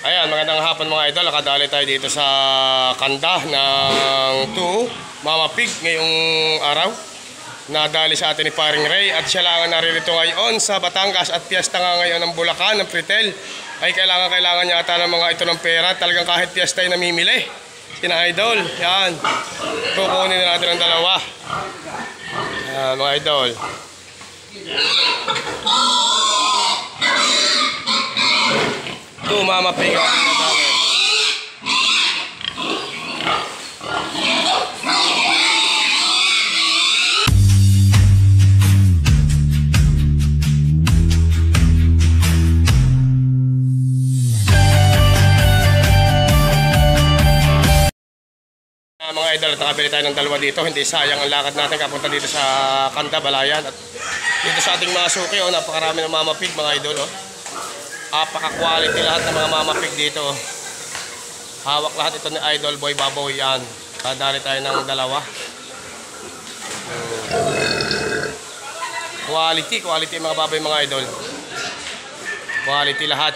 Ayan, magandang hapon mga idol. Nakadali tayo dito sa kanda ng 2 Mama Pig ngayong araw. Nadali sa atin ni Paring Ray at siya lang naririto ngayon sa Batangas at piyesta nga ngayon ng Bulacan, ng Pretel. Ay kailangan niya ata ng mga ito ng pera. Talagang kahit piyesta ay namimili. Sina idol, yan. Kukunin na natin ang dalawa. Yan, mga idol. Mama Pig ang nadali. Mga idol, nakabili tayo ng dalawa dito. Hindi sayang ang lakad natin kapunta dito sa Kanda, Balayan. At dito sa ating mga suki, napakarami ng Mama Pig mga idol. Apaka-quality lahat ng mga Mama Pig dito. Hawak lahat ito ni Idol Boy Baboy. Yan. Kadali tayo ng dalawa. Quality mga baboy mga idol. Quality lahat.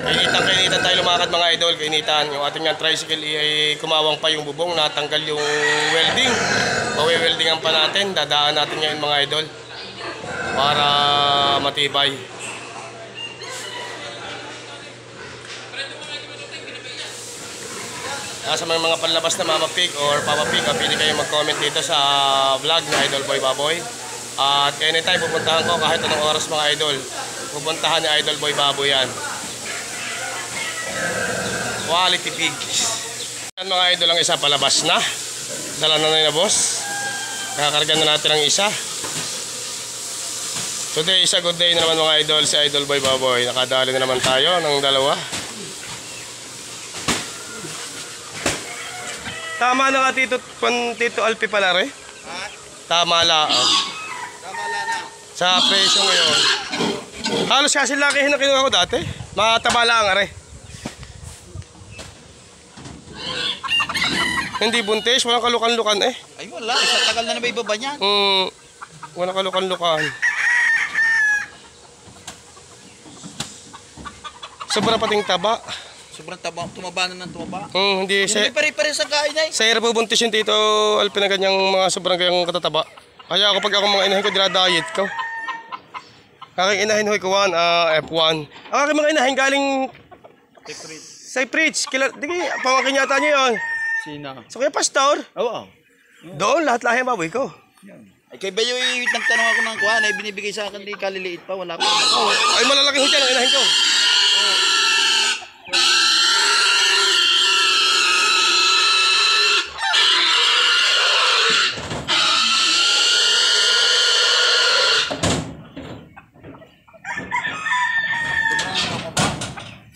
Kainitan tayo lumakad mga idol. Kainitan. Yung ating yung tricycle ay kumawang pa yung bubong. Natanggal yung welding. Pawe-weldingan pa natin. Dadaan natin ngayon mga idol. Para matibay. Sa mga panlabas na Mama Pig or Papa Pig, pili kayo mag-comment dito sa vlog na Idol Boy Baboy. At anytime pupuntahan ko kahit anong oras mga idol. Pupuntahan ni Idol Boy Baboy yan. Quality pigs. Yan mga idol, ang isa palabas na. Dala na boss. Nakakarga na natin ang isa. Today is a good day na naman mga idol, si Idol Boy Baboy. Nakadali na naman tayo ng dalawa. Tama na nga Tito Alpi pala rin. Ha? Tama lang. Tama lang na. Sa presyo ngayon. Halos kasi lakihin na kinuha ko dati. Mataba lang rin. Hindi buntis, walang kalukan-lukan eh. Ay wala, isa tagal na may ibaba niyan. Walang kalukan-lukan. Sobra pating taba. Sobrang tumaba na ng tumaba. Hindi Hindi pare-pare sa kain ay. Sa hirap buntis yung Tito Alpi na ganyang mga sobrang ganyang katataba. Kaya ako pag ako mga inahin ko, dila-diet ko. Aking inahin ko ikuan, F1. Ang aking mga inahin galing Cypress. Pamangkin yata niyo yun. Sino? So kaya pastor? Oo. Doon, lahat-lahat yung baboy ko. Ay kay Bayo, nagtanong ako ng kuhan, ay binibigay sa akin, di kaliliit pa, wala pa. Ay malalaki ho dyan ang inahin ko.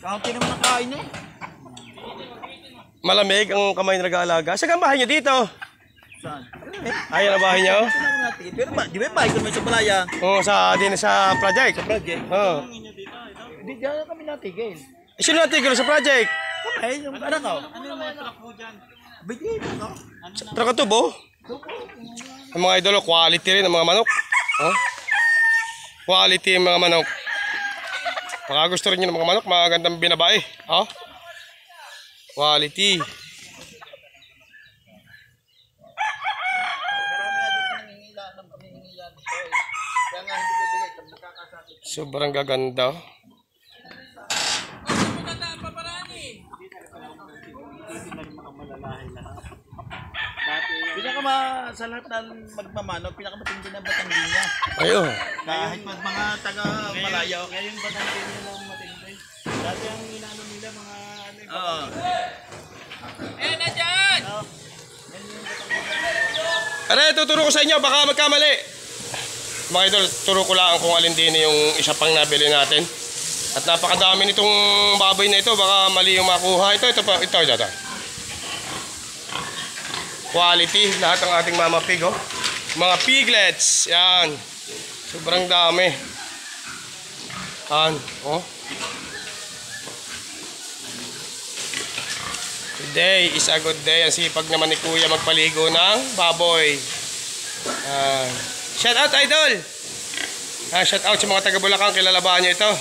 Kaunti naman ang kain eh. Malamig ang kamay na nag-aalaga. Saan ang bahay niyo dito? Saan? Ayan ang bahay niyo? Pero di ba bahay ko naman sa Balaya? Oo, din sa project. Sa project? Oo. Hindi dyan kami natigil. Sino natigil sa project? Kami, yung anak ko. Ano yung mga truck mo dyan? Bigay mo. Trakatubo? Ang mga idolo, quality rin ang mga manok. Quality ang mga manok. Baka gusto rin nyo ng mga manok, magandang binabae. Quality. Sobrang gaganda. Sa lahat ng magmamano, pinakamatindi ng Batanggina. Ayun. Kahit mga taga Malaya, ngayon Batanggina lang matindi. Dati ang inano nila mga na dyan! Aray, tuturo ko sa inyo, baka magkamali. Mga idol, turo ko lang kung alin din yung isa pang nabili natin. At napakadami nitong baboy na ito, baka mali yung makuha. Ito. Quality, lahat ng ating Mama Pig, mga piglets, yan. Sobrang dami. Yan, Today is a good day. Ang sipag naman ni Kuya magpaligo ng baboy. Shout out idol. Shout out sa mga taga Bulacan, kilalabahan nyo ito.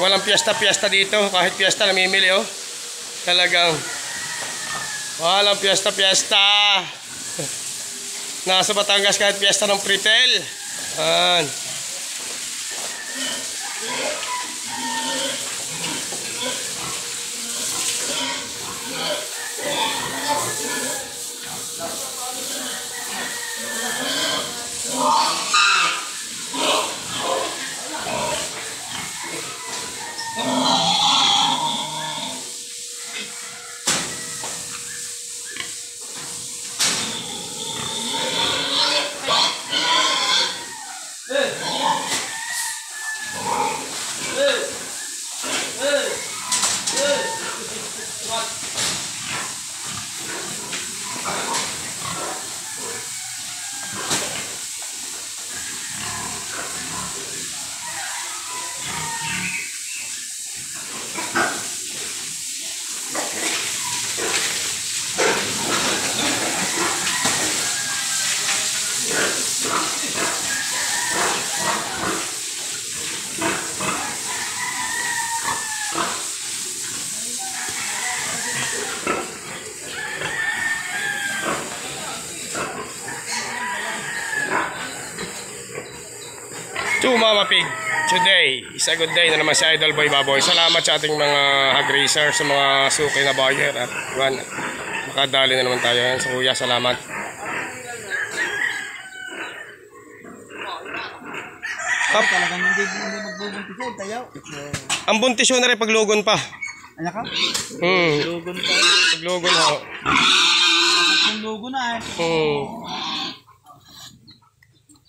Walang piyesta-piyesta dito. Kahit piyesta namimili oh. Talagang walang piyesta-piyesta. Nasa Batangas kahit piyesta ng Pritel. Yan. To Mama Pig, today is a good day na naman si Idol Boy Baboy. Salamat sa ating mga hag-racer, sa mga suki na buyer at one, makadali na naman tayo yan. So kuya, salamat. Ay, talagang hindi magbubuntis tayo. Ang buntis yun na rin paglugon pa. Ano ka? Lugon pa. Paglugon ho. Ang logo na eh.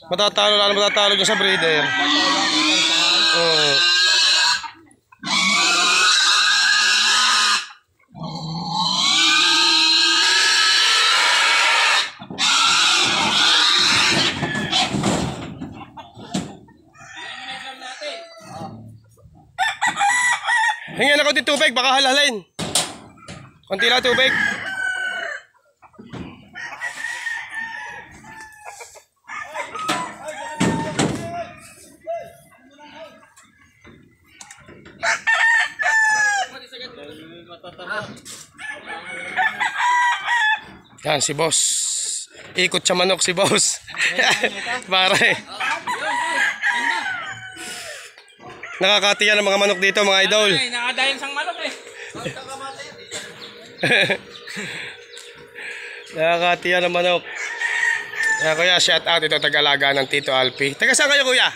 Matatalo lang, matatalo dyan sa breeder. Hingin ako din tubig, baka halalin. Konti lang tubig. Yan si boss. Ikot siya manok si boss. Pare. Nakakatiyan ng mga manok dito mga idol. Nakadayan sang manok eh. Nakakatiyan ng manok. Kaya kuya, shout out ito Tagalaga ng Tito Alpi. Taga saan kayo kuya?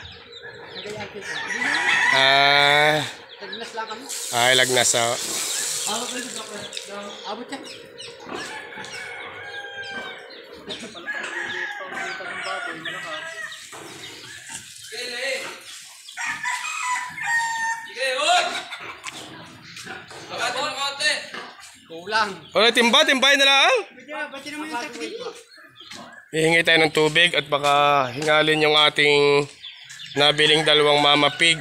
Lagnas lang kami. Ay, Lagnas. Oh. Abot siya. Kulang. Ulit, timbahin na lang. Ba't naman yung takbi? Hihingi tayo ng tubig at baka hingalin yung ating nabiling dalawang Mama Pig.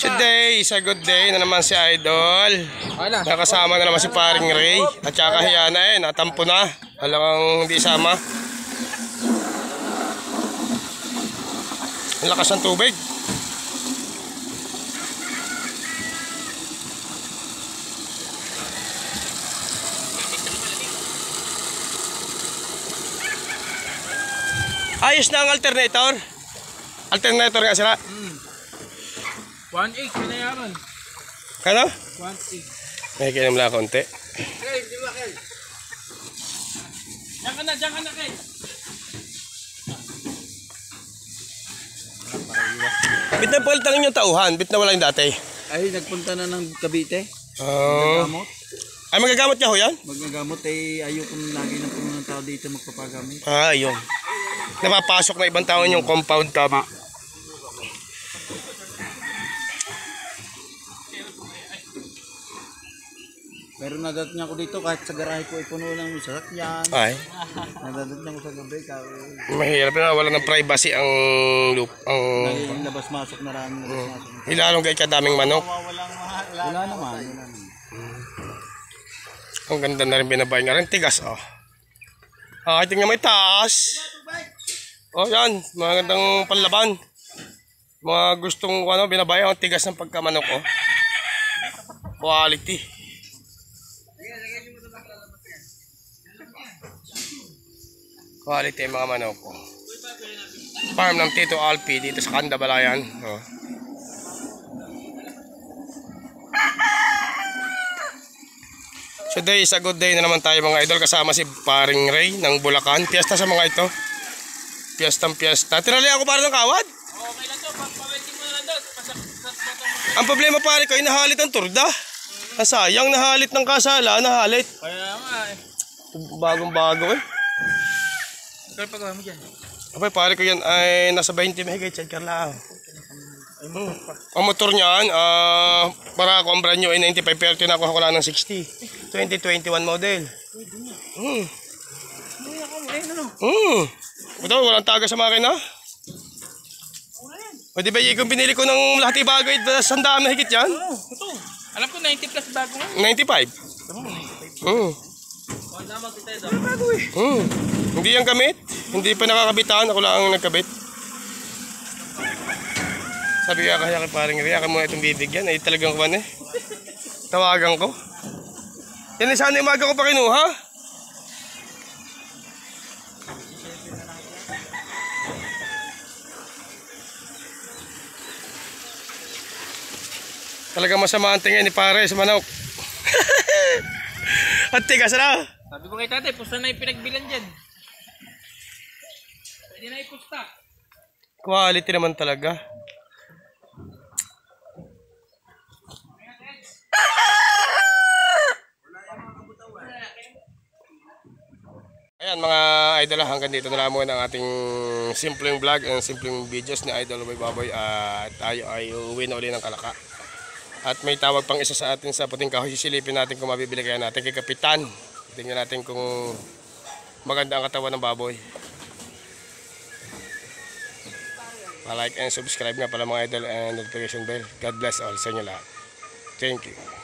Today is a good day na naman si Idol. Nakasama na naman si Paring Ray. At saka Hiyana natampo na. Talagang hindi sama. Ang lakas ng tubig. Ayos na ang alternator. Alternator nga sila. 1.8 pinayaman. Kano? 1.8. May kinom lang konti. Kay, di ba Kay? Diyan ka na Kay. Bit na palitan yung tauhan. Bit na wala yung dati. Ay, nagpunta na ng Cavite. Magagamot. Ay, magagamot niya ho yan? Magagamot ayoko lagi ng puno ng tao dito magpapagamit. Ayun. Napapasok na ibang tao yung compound, tama. Pero nadating ako dito kahit sa garahe ko ay puno ng sasakyan. Ay, Nadating ako sa gabi mahirap na wala ng privacy ang loop. Ang naging labas-masok na rin. Labas-masok. ilalong kay kadaming manok. Wala naman. Ang ganda na rin binabay nga rin. Tigas, oh. Ah, tingnan mo yung taas. Oh, yan. Magandang panlaban. Mga gustong ano, binabay ang tigas ng pagkamanok, oh. Quality. Quality mga manok, oh. Farm ng Tito Alpi dito sa Kanda, Balayan, oh. Today is a good day na naman tayo mga idol, kasama si Paring Ray ng Bulacan. Piyesta sa mga ito. Piyestang piyesta. Tinali ako para ng kawad. Okay lang to, pag-pawaiting mo na lang doon. Ang problema pare ko ay nahalit ang turda. Ang sayang, nahalit ng kasala, nahalit. Kaya nga eh. Bagong bago eh. Ikaw pagawa mo dyan. Abay pare ko yan ay nasa 20 megay, check lang. Ang motor niyan, para ako ang brand new ay 95 pero tinakuha ko lang ng 60. 2021 model. Ito, walang taga sa makina. O di ba yung binili ko ng lahat ibagay, sandaan na higit yan? Oo, ito. Alam ko 90 plus bago nga. 95. Oo, 95. Hmm. Wala kita ito. Bago eh. Hmm. Hindi yan gamit. Hindi pa nakakabitan. Ako lang ang nagkabit. Sabi ka kaya kay Paring Ray, mo na itong bibigyan. Ay talagang kuman eh. Tawagan ko. Yan sana yung umaga ko pa kinuha. Talagang masama ang tingin ni pare sa manok. At tigas na. Sabi ko kay tatay, pusta na yung pinagbilan dyan. Pwede na ipusta. Quality naman talaga. Ayan mga idol, hanggang dito na lang muna ang ating simpleng vlog and simpleng videos ni Idol Boy Baboy. At tayo ay uuwi na uli ng Kalaka. At may tawag pang isa sa atin sa puting kahoy. Sisilipin natin kung mabibili kaya natin kay Kapitan. Tingnan natin kung maganda ang katawan ng baboy. Pa-like and subscribe nga pala mga idol and notification bell. God bless all sa inyo lahat. Thank you.